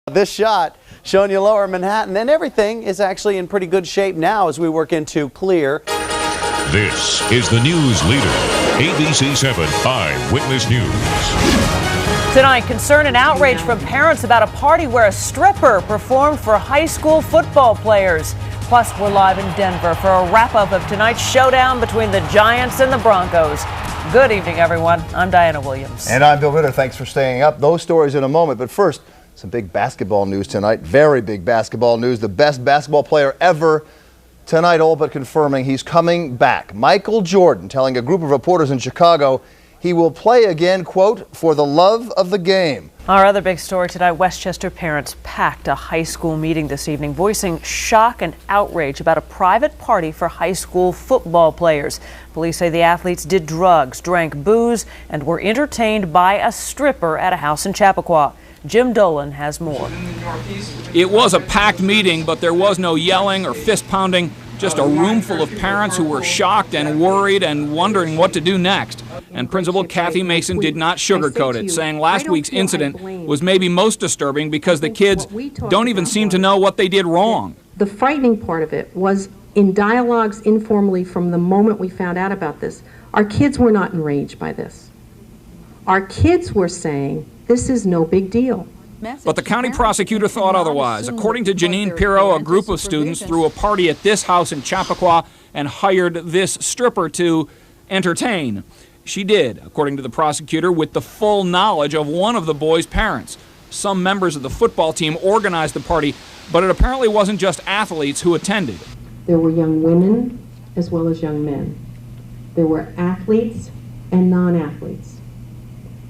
This shot showing you lower Manhattan, and everything is actually in pretty good shape now as we work into clear. This is the news leader, ABC 7 Eyewitness News. Tonight, concern and outrage from parents about a party where a stripper performed for high school football players. Plus, we're live in Denver for a wrap-up of tonight's showdown between the Giants and the Broncos. Good evening, everyone. I'm Diana Williams. And I'm Bill Ritter. Thanks for staying up. Those stories in a moment. But first, some big basketball news tonight. Very big basketball news. The best basketball player ever tonight, all but confirming he's coming back. Michael Jordan telling a group of reporters in Chicago he will play again, quote, for the love of the game. Our other big story tonight, Westchester parents packed a high school meeting this evening, voicing shock and outrage about a private party for high school football players. Police say the athletes did drugs, drank booze, and were entertained by a stripper at a house in Chappaqua. Jim Dolan has more. It was a packed meeting, but there was no yelling or fist pounding, just a room full of parents who were shocked and worried and wondering what to do next. And Principal Kathy Mason did not sugarcoat it, saying last week's incident was maybe most disturbing because the kids don't even seem to know what they did wrong. The frightening part of it was in dialogues informally from the moment we found out about this, our kids were not enraged by this. Our kids were saying, this is no big deal. But the county prosecutor thought otherwise. According to Janine Pirro, a group of students threw a party at this house in Chappaqua and hired this stripper to entertain. She did, according to the prosecutor, with the full knowledge of one of the boys' parents. Some members of the football team organized the party, but it apparently wasn't just athletes who attended. There were young women as well as young men. There were athletes and non-athletes.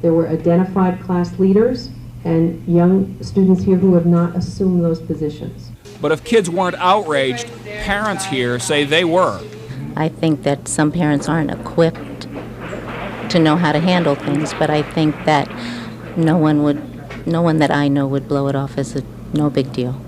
There were identified class leaders and young students here who have not assumed those positions. But if kids weren't outraged, parents here say they were. I think that some parents aren't equipped to know how to handle things, but I think that no one that I know would blow it off as no big deal.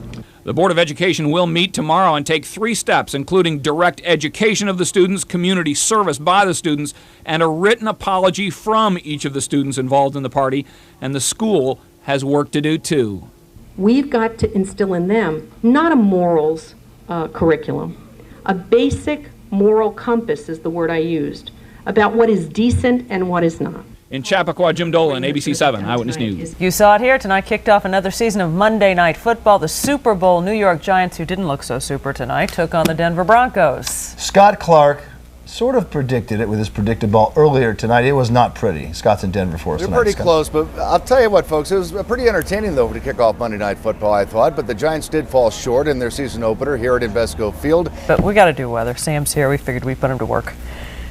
The Board of Education will meet tomorrow and take 3 steps, including direct education of the students, community service by the students, and a written apology from each of the students involved in the party. And the school has work to do, too. We've got to instill in them not a morals curriculum, a basic moral compass is the word I used, about what is decent and what is not. In Chappaqua, Jim Dolan, ABC 7 Eyewitness News. You saw it here tonight, kicked off another season of Monday Night Football. The Super Bowl New York Giants, who didn't look so super tonight, took on the Denver Broncos. Scott Clark sort of predicted it with his predicted ball earlier tonight. It was not pretty. Scott's in Denver for us tonight. They're pretty close, but I'll tell you what, folks, it was pretty entertaining, though, to kick off Monday Night Football, I thought. But the Giants did fall short in their season opener here at Invesco Field. But we got to do weather. Sam's here. We figured we'd put him to work.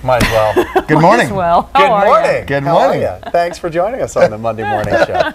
Might as well. Good morning. As well. Good morning. Good How morning. are you? Thanks for joining us on the Monday morning show.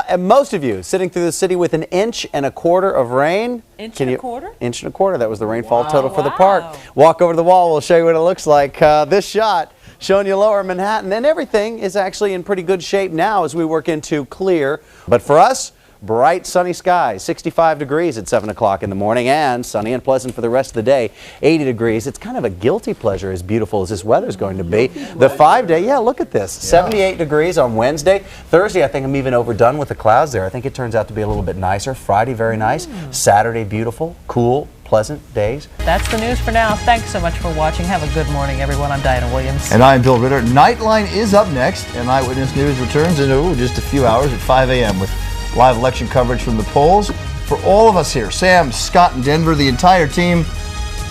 And most of you sitting through the city with 1.25 inches of rain. Inch and a quarter? 1.25 inches. That was the rainfall total for the park. Walk over to the wall. We'll show you what it looks like. This shot showing you lower Manhattan, and everything is actually in pretty good shape now as we work into clear. But for us, bright sunny skies, 65 degrees at 7 o'clock in the morning, and sunny and pleasant for the rest of the day, 80 degrees. It's kind of a guilty pleasure as beautiful as this weather's going to be. The 5-day, yeah, look at this, 78 degrees on Wednesday. Thursday, I think I'm even overdone with the clouds there. I think it turns out to be a little bit nicer. Friday, very nice. Saturday, beautiful, cool, pleasant days. That's the news for now. Thanks so much for watching. Have a good morning, everyone. I'm Diana Williams. And I'm Bill Ritter. Nightline is up next, and Eyewitness News returns in just a few hours at 5 a.m. with live election coverage from the polls. For all of us here, Sam, Scott, and Denver, the entire team,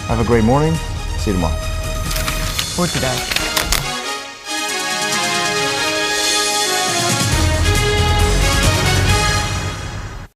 have a great morning. See you tomorrow. Or today.